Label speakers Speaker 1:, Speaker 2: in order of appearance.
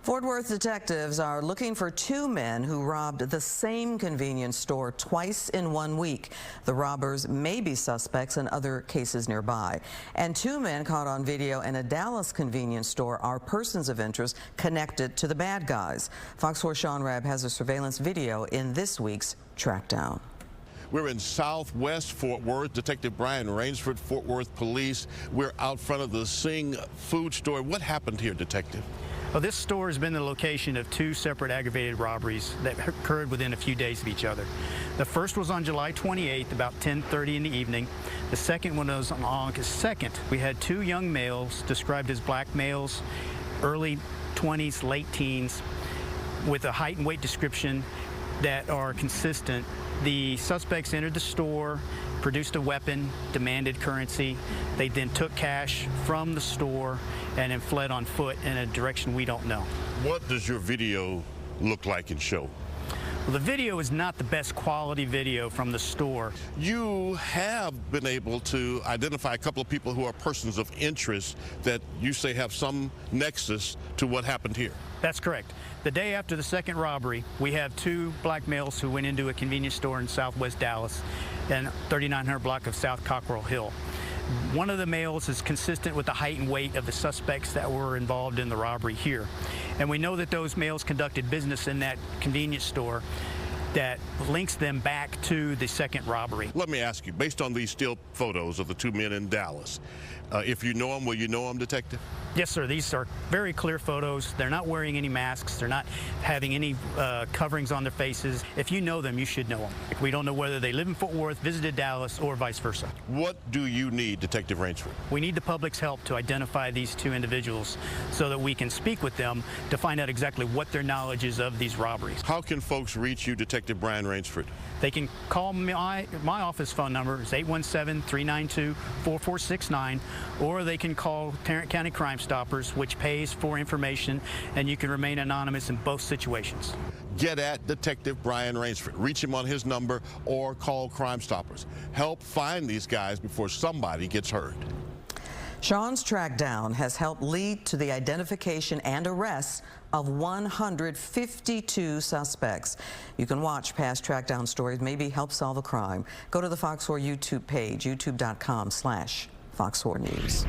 Speaker 1: Fort Worth detectives are looking for two men who robbed the same convenience store twice in 1 week. The robbers may be suspects in other cases nearby. And two men caught on video in a Dallas convenience store are persons of interest connected to the bad guys. Fox 4's Sean Rabb has a surveillance video in this week's Trackdown.
Speaker 2: We're in Southwest Fort Worth. Detective Brian Rainsford, Fort Worth Police. We're out front of the Sing food store. What happened here, Detective?
Speaker 3: Well, this store has been the location of two separate aggravated robberies that occurred within a few days of each other. The first was on July 28th, about 10:30 in the evening. The second one was on August 2nd. We had two young males described as black males, early 20s, late teens, with a height and weight description that are consistent. The suspects entered the store, produced a weapon, demanded currency. They then took cash from the store and then fled on foot in a direction we don't know.
Speaker 2: What does your video look like and show?
Speaker 3: Well, the video is not the best quality video from the store.
Speaker 2: You have been able to identify a couple of people who are persons of interest that you say have some nexus to what happened here.
Speaker 3: That's correct. The day after the second robbery, we have two black males who went into a convenience store in Southwest Dallas and 3900 block of South Cockrell Hill. One of the males is consistent with the height and weight of the suspects that were involved in the robbery here. And we know that those males conducted business in that convenience store that links them back to the second robbery.
Speaker 2: Let me ask you, based on these still photos of the two men in Dallas, if you know them, will you know them, Detective?
Speaker 3: Yes, sir. These are very clear photos. They're not wearing any masks. They're not having any coverings on their faces. If you know them, you should know them. We don't know whether they live in Fort Worth, visited Dallas, or vice versa.
Speaker 2: What do you need, Detective Rainsford?
Speaker 3: We need the public's help to identify these two individuals so that we can speak with them to find out exactly what their knowledge is of these robberies.
Speaker 2: How can folks reach you, Detective Brian Rainsford?
Speaker 3: They can call my office phone number. It's 817-392-4469, or they can call Tarrant County Crime Stoppers, which pays for information, and you can remain anonymous in both situations.
Speaker 2: Get at Detective Brian Rainsford. Reach him on his number or call Crime Stoppers. Help find these guys before somebody gets hurt.
Speaker 1: Sean's Trackdown has helped lead to the identification and arrest of 152 suspects. You can watch past Trackdown stories, maybe help solve a crime. Go to the Fox 4 YouTube page, youtube.com/Fox 4 News.